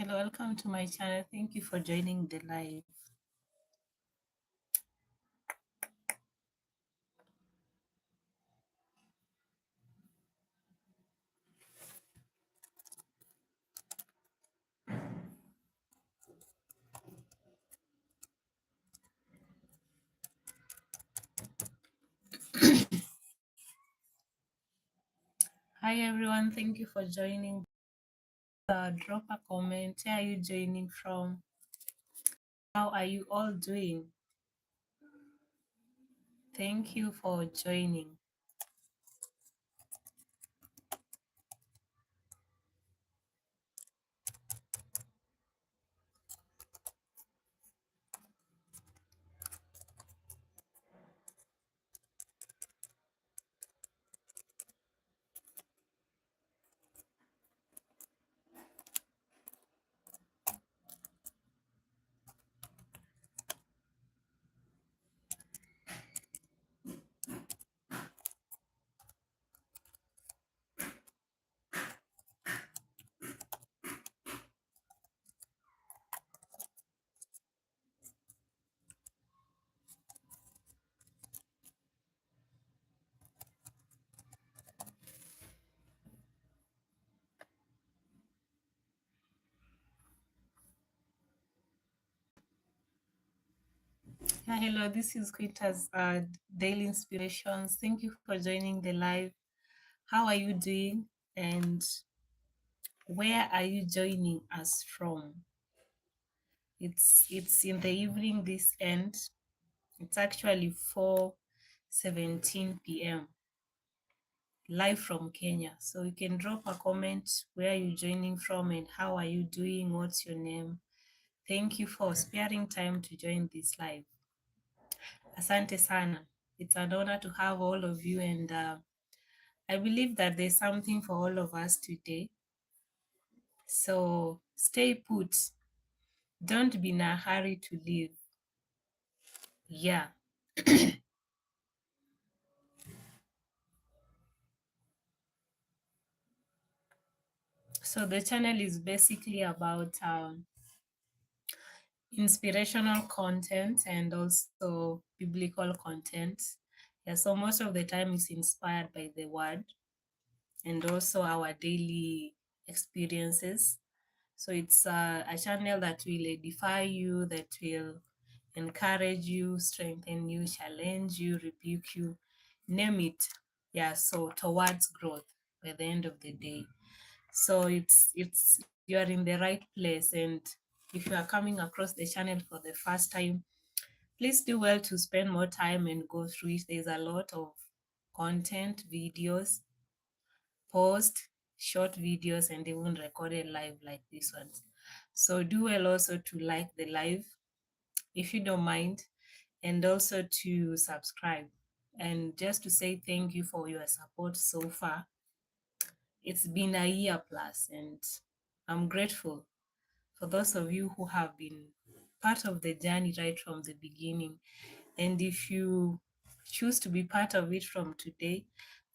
Hello, welcome to my channel. Thank you for joining the live. Hi everyone, thank you for joining. Drop a comment. Where are you joining from? How are you all doing? Thank you for joining. Hello, this is Quinta's Daily Inspirations. Thank you for joining the live. How are you doing? And where are you joining us from? It's in the evening this end. It's actually 4:17 p.m. live from Kenya. So you can drop a comment where you're joining from and how are you doing? What's your name? Thank you for sparing time to join this live. Asante sana. It's an honor to have all of you, and I believe that there's something for all of us today. So stay put. Don't be in a hurry to leave. Yeah. So the channel is basically about inspirational content and also biblical content. Yeah, so most of the time it's inspired by the word and also our daily experiences. So it's a channel that will edify you, that will encourage you, strengthen you, challenge you, rebuke you, name it. Yeah, so towards growth by the end of the day. So it's you are in the right place, and if you are coming across the channel for the first time, please do well to spend more time and go through it. There's a lot of content, videos, post, short videos, and even recorded live like this one. So do well also to like the live if you don't mind, and also to subscribe. And just to say thank you for your support so far. It's been a year plus, and I'm grateful for those of you who have been part of the journey right from the beginning. And if you choose to be part of it from today,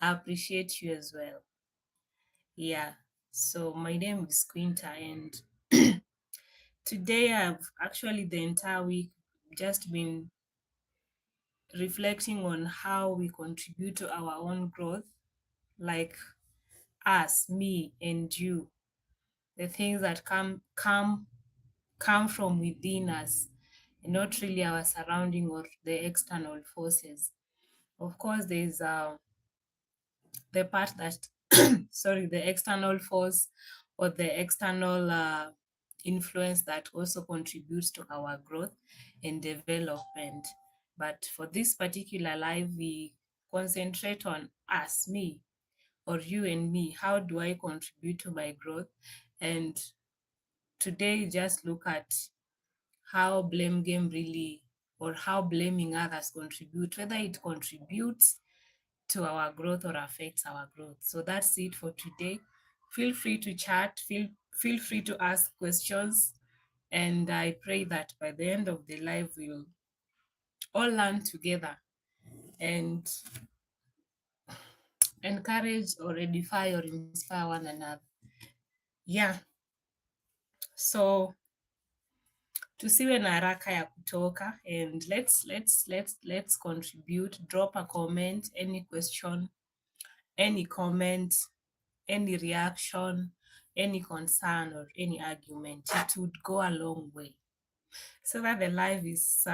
I appreciate you as well. Yeah. So my name is Quinta, and today I've actually the entire week just been reflecting on how we contribute to our own growth, like us, me, and you, the things that come from within us, and not really our surrounding or the external forces. Of course, there's the part that, sorry, the external force or the external influence that also contributes to our growth and development. But for this particular live, we concentrate on us, me, or you and me. How do I contribute to my growth? And today, just look at how blame game really, or how blaming others contribute, whether it contributes to our growth or affects our growth. So that's it for today. Feel free to chat, feel free to ask questions, and I pray that by the end of the live we'll all learn together and encourage or edify or inspire one another. Yeah. So tusiwe na haraka ya kutoka, and let's contribute. Drop a comment, any question, any comment, any reaction, any concern, or any argument. It would go a long way so that the live is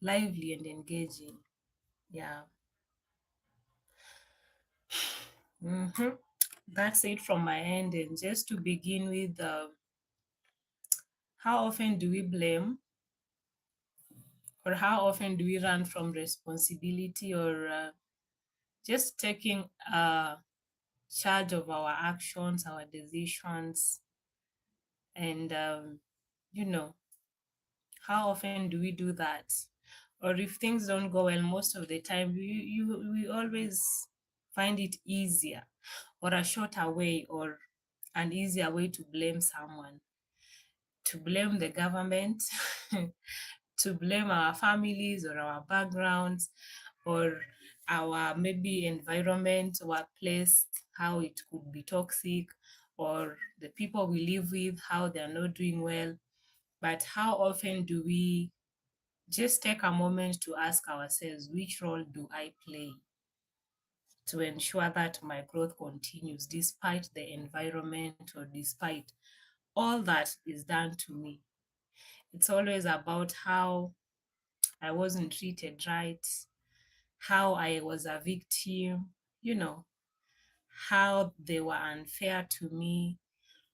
lively and engaging. Yeah. That's it from my end. And just to begin with, how often do we blame, or how often do we run from responsibility, or just taking charge of our actions, our decisions, and you know, how often do we do that? Or if things don't go well, most of the time we always find it easier, or a shorter way, or an easier way to blame someone, to blame the government, to blame our families or our backgrounds, or our maybe environment, workplace, how it could be toxic, or the people we live with, how they're not doing well. But how often do we just take a moment to ask ourselves, which role do I play to ensure that my growth continues despite the environment, or despite all that is done to me? It's always about how I wasn't treated right, how I was a victim, you know, how they were unfair to me,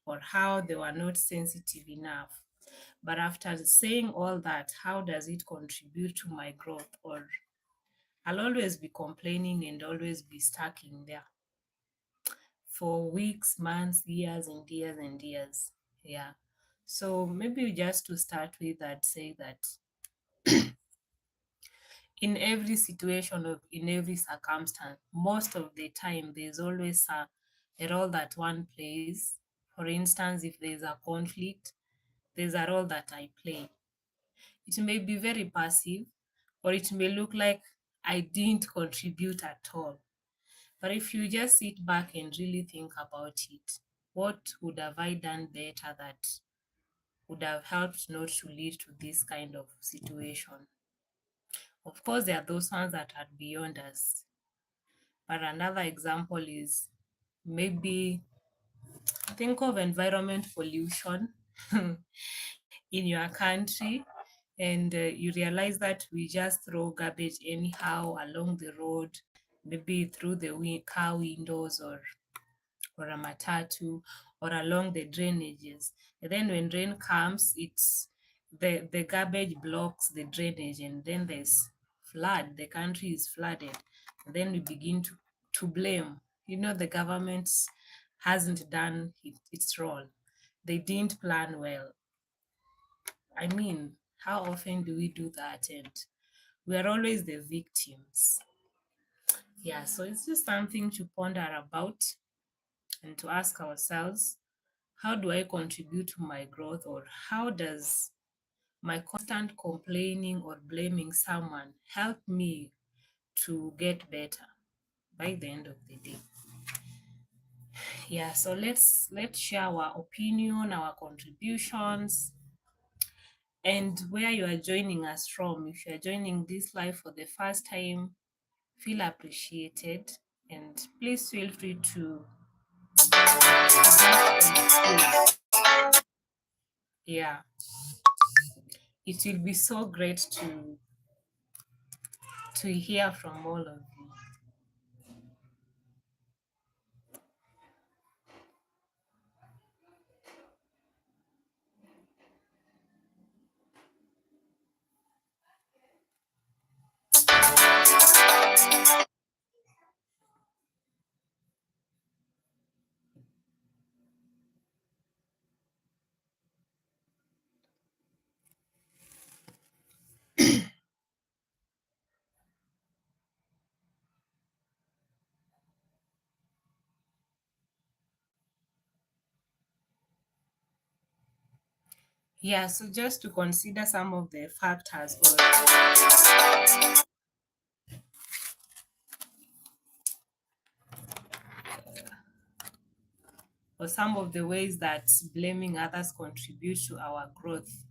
or how they were not sensitive enough. But after saying all that, how does it contribute to my growth? Or I'll always be complaining and always be stuck in there for weeks, months, years, and years and years. Yeah. So maybe just to start with, I'd say that in every situation, or in every circumstance, most of the time there's always a role that one plays. For instance, if there's a conflict, there's a role that I play. It may be very passive, or it may look like I didn't contribute at all. But if you just sit back and really think about it, what would have I done better that would have helped not to lead to this kind of situation? Of course, there are those ones that are beyond us. But another example is maybe think of environment pollution in your country, and you realize that we just throw garbage anyhow along the road, maybe through the car windows, or a matatu, or along the drainages. And then when rain comes, it's the garbage blocks the drainage, and then there's flood. The country is flooded. And then we begin to blame. The government hasn't done its role. They didn't plan well. I mean, how often do we do that? And we are always the victims. Yeah, so it's just something to ponder about and to ask ourselves, how do I contribute to my growth, or how does my constant complaining or blaming someone help me to get better by the end of the day? Yeah, so let's share our opinion, our contributions, and where you are joining us from. If you are joining this live for the first time, feel appreciated, and please feel free to just yeah, it will be so great to hear from all of you. Yeah, so just to consider some of the factors, or some of the ways that blaming others contribute to our growth.